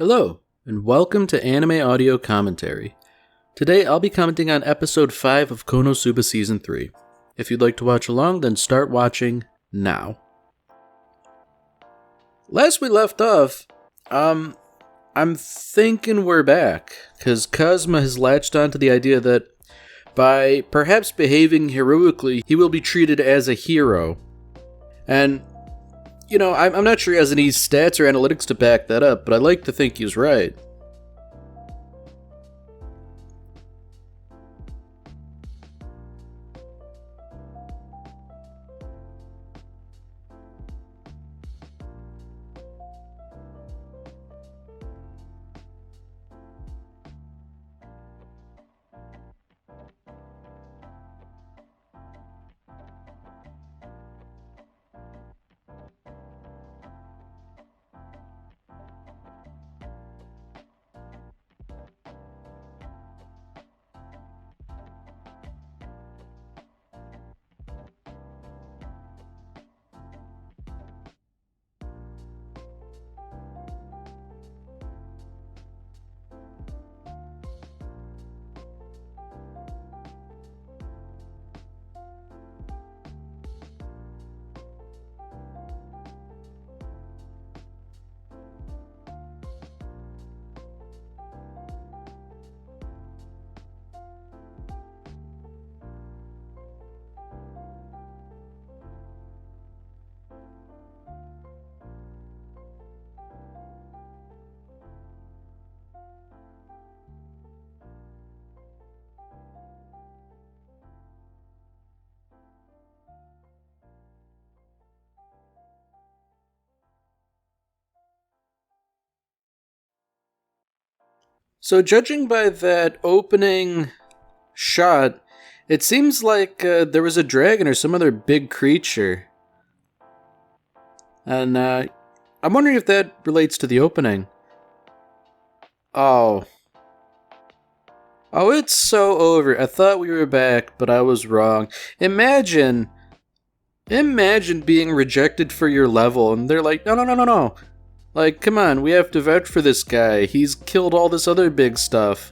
Hello, and welcome to Anime Audio Commentary. Today I'll be commenting on Episode 5 of Konosuba Season 3. If you'd like to watch along, then start watching now. Last we left off, I'm thinking we're back, because Kazuma has latched onto the idea that by perhaps behaving heroically, he will be treated as a hero. And you know, I'm not sure he has any stats or analytics to back that up, but I like to think he's right. So judging by that opening shot, it seems like there was a dragon or some other big creature. And I'm wondering if that relates to the opening. Oh, it's so over. I thought we were back, but I was wrong. Imagine being rejected for your level, and they're like, no. Like, come on, we have to vouch for this guy. He's killed all this other big stuff.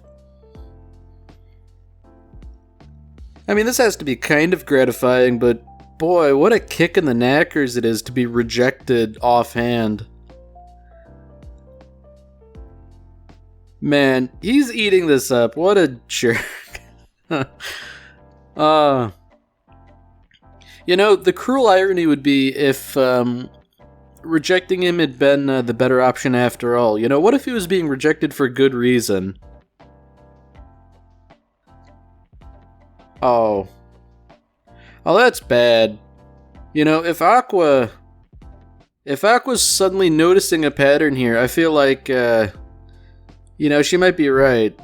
I mean, this has to be kind of gratifying, but boy, what a kick in the knackers it is to be rejected offhand. Man, he's eating this up. What a jerk. You know, the cruel irony would be if, rejecting him had been the better option after all. You know, what if he was being rejected for good reason? Oh, that's bad. You know, if Aqua's suddenly noticing a pattern here, I feel like, you know, she might be right.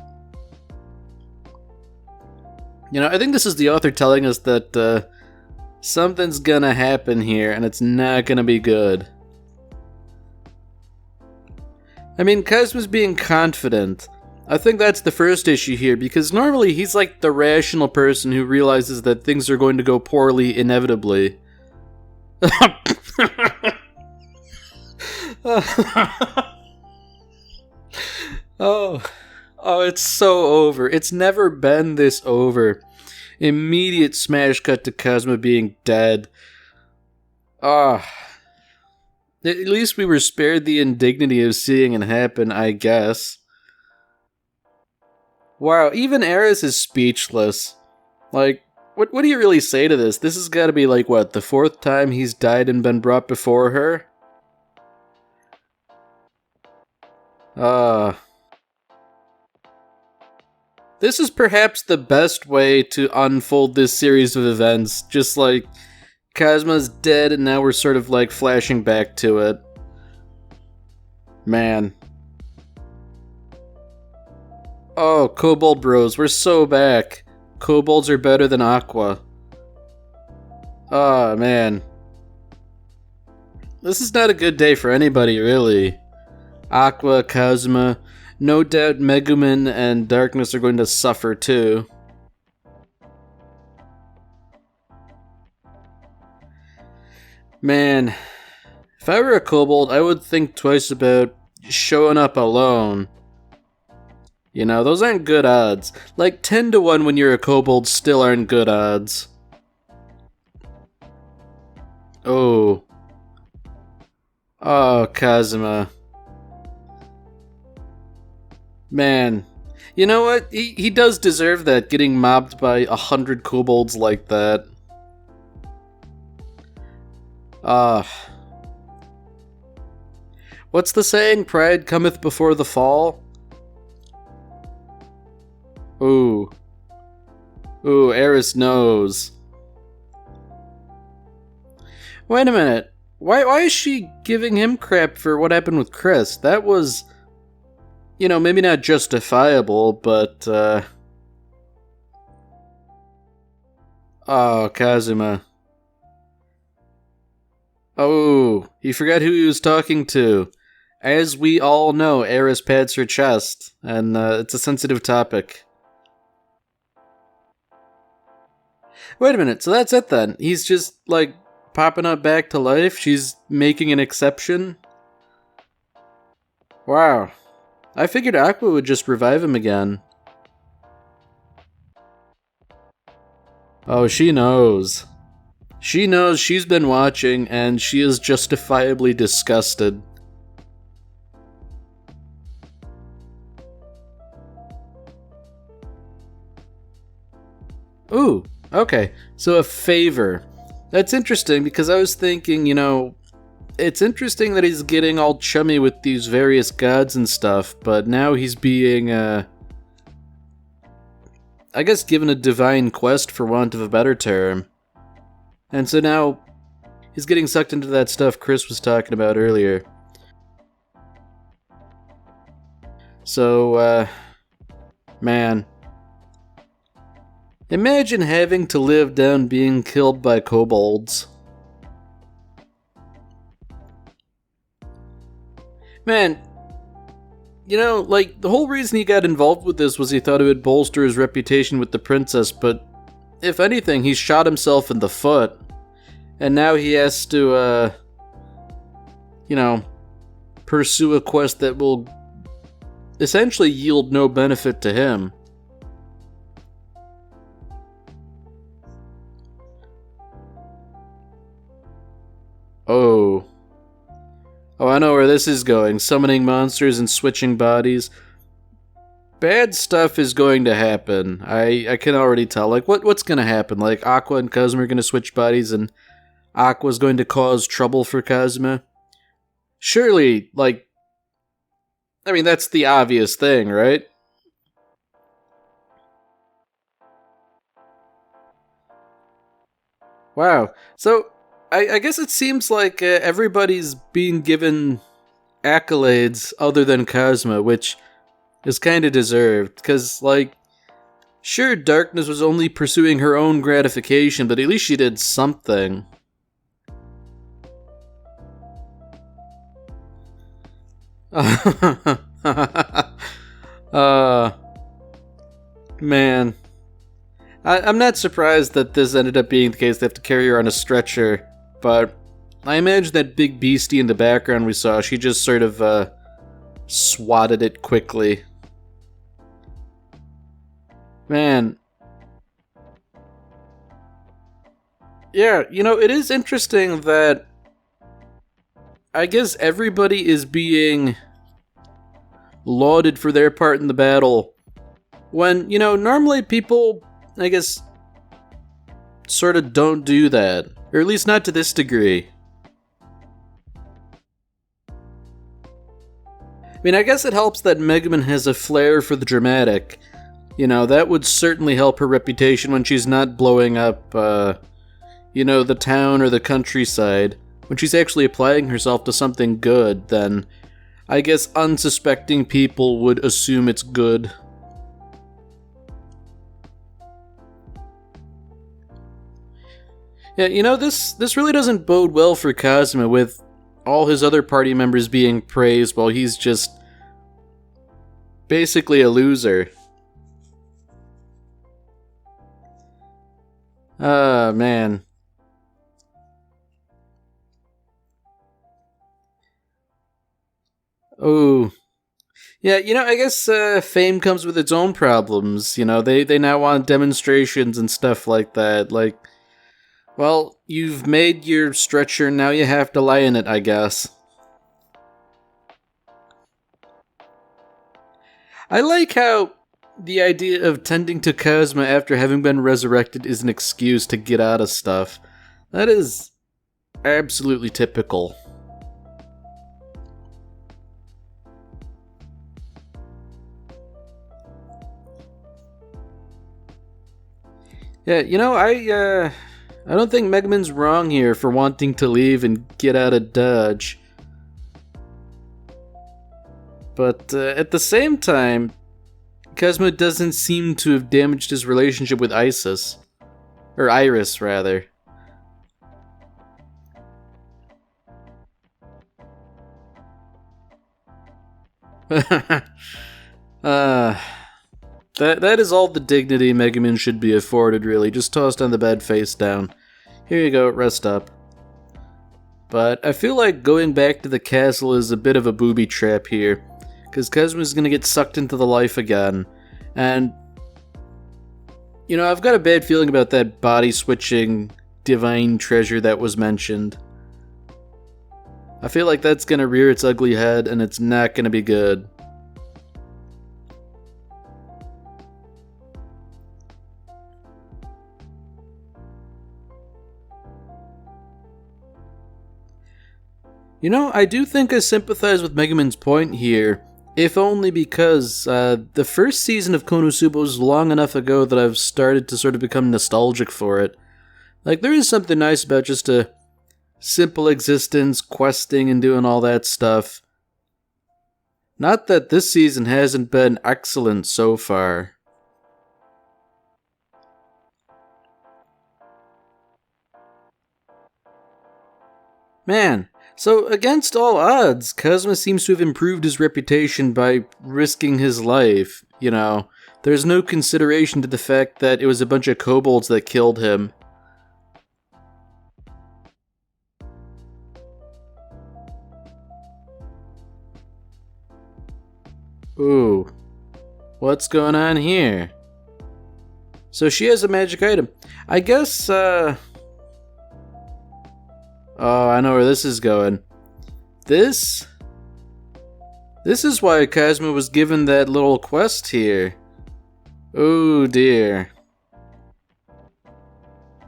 You know, I think this is the author telling us that, something's gonna happen here, and it's not gonna be good. I mean, Kazuma's being confident. I think that's the first issue here, because normally he's like the rational person who realizes that things are going to go poorly inevitably. Oh, it's so over. It's never been this over. Immediate smash cut to Kazuma being dead. At least we were spared the indignity of seeing it happen, I guess. Wow, even Ares is speechless. Like, what do you really say to this? This has got to be like, what, the fourth time he's died and been brought before her? This is perhaps the best way to unfold this series of events. Just like, Kazuma's dead, and now we're sort of like flashing back to it. Man. Oh, Kobold Bros, we're so back. Kobolds are better than Aqua. Oh, man. This is not a good day for anybody, really. Aqua, Kazuma, no doubt Megumin and Darkness are going to suffer too. Man, if I were a kobold, I would think twice about showing up alone. You know, those aren't good odds. Like, 10 to 1 when you're a kobold still aren't good odds. Oh. Oh, Kazuma. Man. You know what? He does deserve that, getting mobbed by 100 kobolds like that. What's the saying? Pride cometh before the fall? Ooh. Ooh, Eris knows. Wait a minute. Why is she giving him crap for what happened with Chris? That was, you know, maybe not justifiable, but, oh, Kazuma. Oh, he forgot who he was talking to. As we all know, Eris pads her chest, and it's a sensitive topic. Wait a minute, so that's it then. He's just, like, popping up back to life? She's making an exception? Wow. I figured Aqua would just revive him again. Oh, she knows. She knows, she's been watching, and she is justifiably disgusted. Ooh, okay. So a favor. That's interesting, because I was thinking, you know, it's interesting that he's getting all chummy with these various gods and stuff, but now he's being, I guess given a divine quest, for want of a better term. And so now, he's getting sucked into that stuff Chris was talking about earlier. So, man. Imagine having to live down being killed by kobolds. Man, you know, like, the whole reason he got involved with this was he thought it would bolster his reputation with the princess, but if anything, he shot himself in the foot. And now he has to, you know, pursue a quest that will essentially yield no benefit to him. Oh. Oh, I know where this is going. Summoning monsters and switching bodies. Bad stuff is going to happen. I can already tell. Like, what's going to happen? Like, Aqua and Kazuma are going to switch bodies and Aqua's going to cause trouble for Kazuma? Surely, like, I mean, that's the obvious thing, right? Wow. So, I guess it seems like everybody's being given accolades other than Kazuma, which is kind of deserved. Because, like, sure, Darkness was only pursuing her own gratification, but at least she did something. Man. I'm not surprised that this ended up being the case. They have to carry her on a stretcher, but I imagine that big beastie in the background we saw, she just sort of swatted it quickly. Man. Yeah, you know, it is interesting that I guess everybody is being lauded for their part in the battle, when, you know, normally people, I guess, sort of don't do that. Or at least not to this degree. I mean, I guess it helps that Megumin has a flair for the dramatic. You know, that would certainly help her reputation when she's not blowing up, you know, the town or the countryside. When she's actually applying herself to something good, then I guess unsuspecting people would assume it's good. Yeah, you know, this really doesn't bode well for Kazuma, with all his other party members being praised while he's just basically a loser. Ah, man. Oh, Yeah, I guess fame comes with its own problems. They now want demonstrations and stuff like that. Like, well, you've made your stretcher, now you have to lie in it, I guess. I like how the idea of tending to Kazuma after having been resurrected is an excuse to get out of stuff. That is absolutely typical. Yeah, I don't think Megaman's wrong here for wanting to leave and get out of Dodge. But at the same time, Kazuma doesn't seem to have damaged his relationship with Isis. Or Iris, rather. That is all the dignity Megaman should be afforded, really. Just tossed on the bed face down. Here you go, rest up. But I feel like going back to the castle is a bit of a booby trap here. Because Kazuma's gonna get sucked into the life again. And, I've got a bad feeling about that body-switching divine treasure that was mentioned. I feel like that's gonna rear its ugly head, and it's not gonna be good. I do think I sympathize with Megaman's point here, if only because the first season of Konosuba was long enough ago that I've started to sort of become nostalgic for it. Like, there is something nice about just a simple existence, questing and doing all that stuff. Not that this season hasn't been excellent so far. Man, so against all odds, Kazuma seems to have improved his reputation by risking his life. There's no consideration to the fact that it was a bunch of kobolds that killed him. Ooh, what's going on here? So she has a magic item. I guess, Oh, I know where this is going. This is why Kazuma was given that little quest here. Oh dear.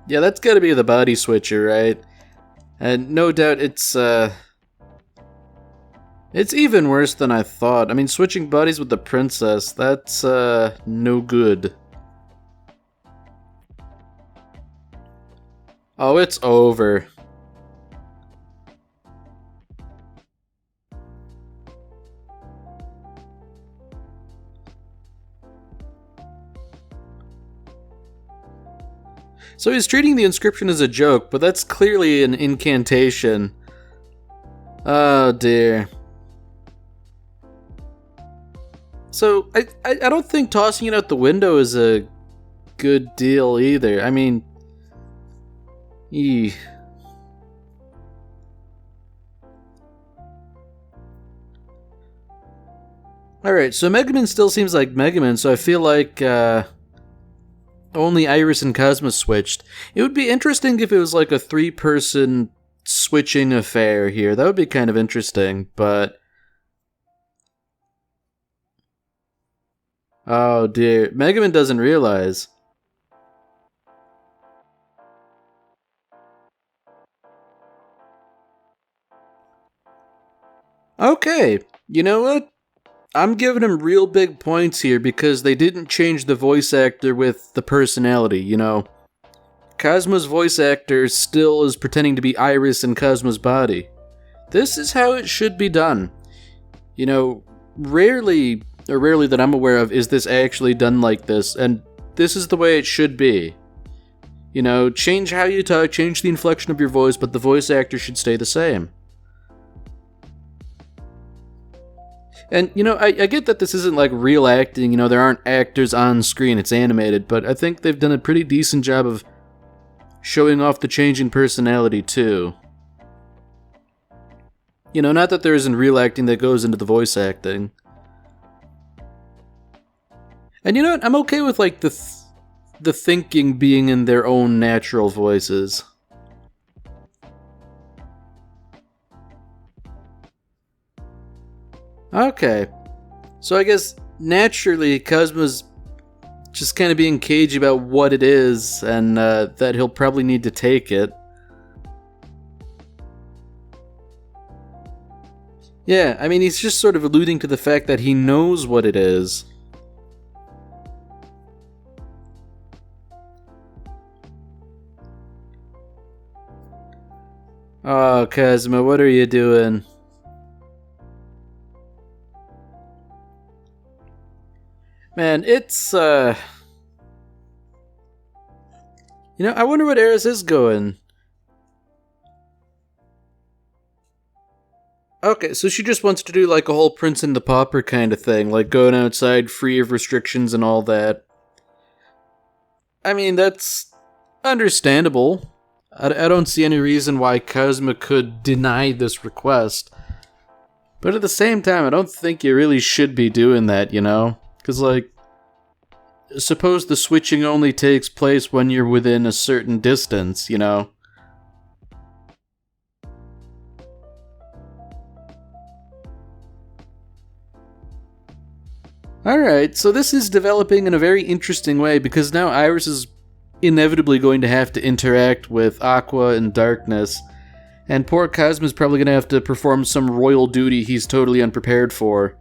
Yeah, that's gotta be the body switcher, right? And no doubt it's even worse than I thought. I mean, switching bodies with the princess, that's no good. Oh, it's over. So he's treating the inscription as a joke, but that's clearly an incantation. Oh dear. So, I don't think tossing it out the window is a good deal either. I mean... Eeh. Alright, so Megaman still seems like Megaman, so I feel like, only Iris and Kazuma switched. It would be interesting if it was like a 3-person switching affair here. That would be kind of interesting, but... Oh dear, Megaman doesn't realize. Okay, you know what? I'm giving him real big points here because they didn't change the voice actor with the personality, Kazuma's voice actor still is pretending to be Iris in Kazuma's body. This is how it should be done. Rarely that I'm aware of is this actually done like this, and this is the way it should be. Change how you talk, change the inflection of your voice, but the voice actor should stay the same. And, I get that this isn't like real acting, there aren't actors on screen, it's animated, but I think they've done a pretty decent job of showing off the change in personality, too. Not that there isn't real acting that goes into the voice acting. And you know what? I'm okay with, like, the thinking being in their own natural voices. Okay. So I guess, naturally, Cosmo's just kind of being cagey about what it is, and that he'll probably need to take it. Yeah, I mean, he's just sort of alluding to the fact that he knows what it is. Oh, Kazuma, what are you doing? Man, it's, I wonder what Eris is going. Okay, so she just wants to do, like, a whole Prince and the Pauper kind of thing, like going outside free of restrictions and all that. I mean, that's understandable. I don't see any reason why Kazuma could deny this request. But at the same time, I don't think you really should be doing that, you know? Because, like, suppose the switching only takes place when you're within a certain distance, you know? Alright, so this is developing in a very interesting way because now Iris is inevitably going to have to interact with Aqua and Darkness, and poor Cosmo's probably going to have to perform some royal duty he's totally unprepared for.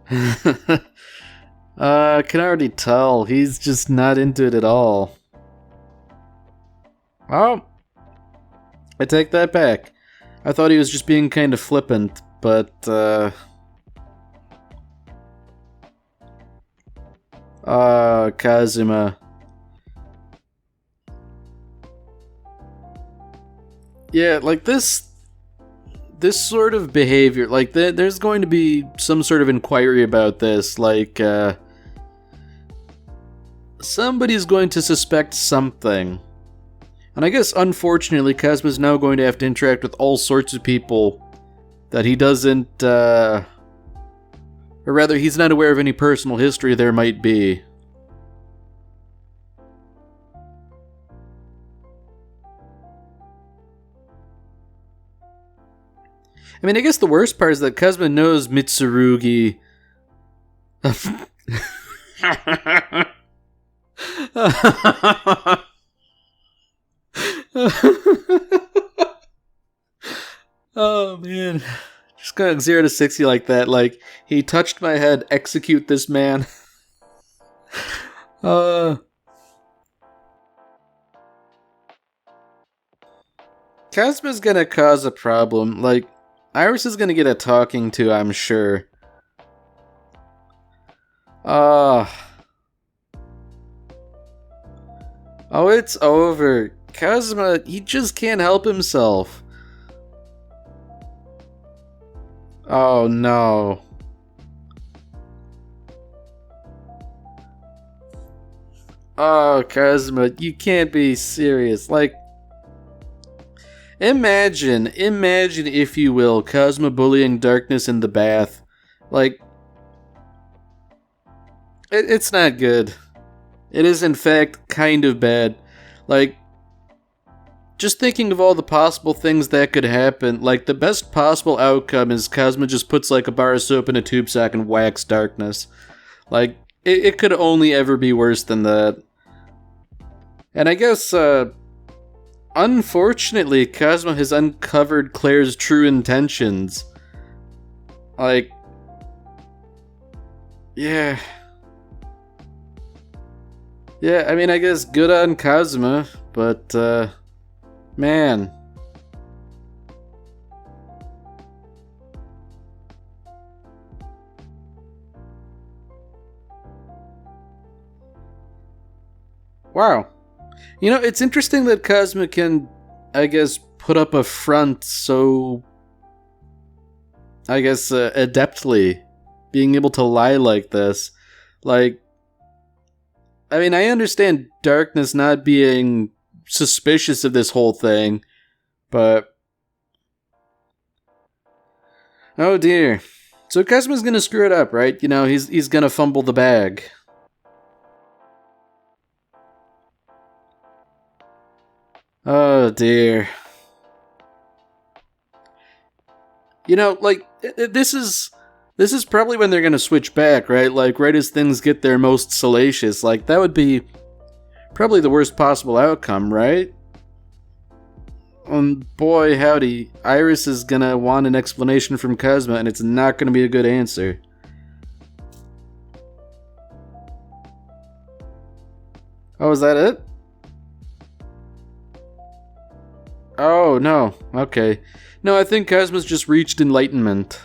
I can already tell, he's just not into it at all. Oh, I take that back. I thought he was just being kind of flippant, but, Kazuma. Yeah, like this sort of behavior, like, there's going to be some sort of inquiry about this, like, somebody's going to suspect something. And I guess, unfortunately, Kazuma's now going to have to interact with all sorts of people that he doesn't, or rather, he's not aware of any personal history there might be. I mean, I guess the worst part is that Kazuma knows Mitsurugi. Oh man, just going 0 to 60 like that. Like, he touched my head. Execute this man. Kazuma's gonna cause a problem. Like, Iris is gonna get a talking to, I'm sure. Oh, it's over. Kazuma, he just can't help himself. Oh no. Oh, Kazuma, you can't be serious. Like, imagine if you will, Kazuma bullying Darkness in the bath. Like, it's not good. It is, in fact, kind of bad. Like, just thinking of all the possible things that could happen, like, the best possible outcome is Kazuma just puts, like, a bar of soap in a tube sock and whacks Darkness. Like, it could only ever be worse than that. And I guess, unfortunately, Kazuma has uncovered Claire's true intentions. Like, yeah. Yeah, I mean, I guess good on Kazuma, but, man. Wow. You know, it's interesting that Kazuma can, I guess, put up a front so, I guess, adeptly, being able to lie like this. Like, I mean, I understand Darkness not being suspicious of this whole thing, but Oh dear. So Kazuma's gonna screw it up, right? You know, he's gonna fumble the bag. Oh dear. You know, like, this is probably when they're gonna switch back, right? Like, right as things get their most salacious. Like, that would be probably the worst possible outcome, right? And boy howdy, Iris is gonna want an explanation from Kazuma, and it's not gonna be a good answer. Oh, is that it? Oh, no. Okay. No, I think Kazuma's just reached enlightenment.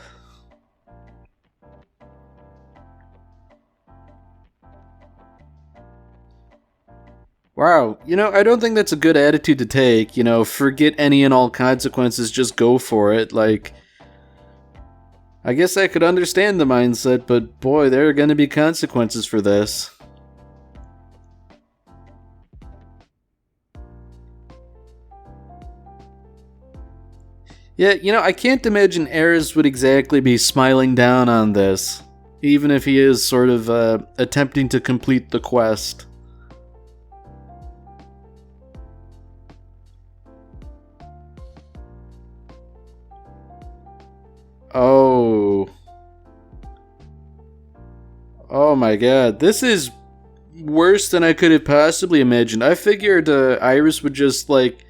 Wow, you know, I don't think that's a good attitude to take, you know, forget any and all consequences, just go for it, like... I guess I could understand the mindset, but boy, there are gonna be consequences for this. Yeah, you know, I can't imagine Ares would exactly be smiling down on this, even if he is sort of, attempting to complete the quest. Oh. Oh my god, this is worse than I could have possibly imagined. I figured Iris would just, like,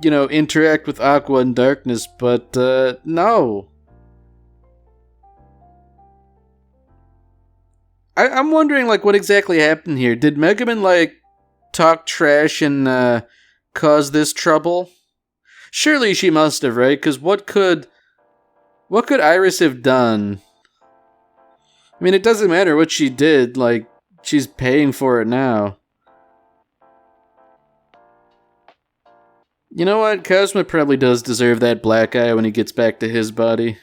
you know, interact with Aqua in darkness, but no. I'm wondering, like, what exactly happened here. Did Megaman, like, talk trash and cause this trouble? Surely she must have, right? Because what could Iris have done? I mean, it doesn't matter what she did, like, she's paying for it now. You know what? Kazuma probably does deserve that black eye when he gets back to his body.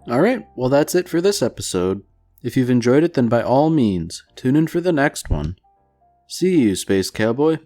Alright, well that's it for this episode. If you've enjoyed it, then by all means, tune in for the next one. See you, Space Cowboy.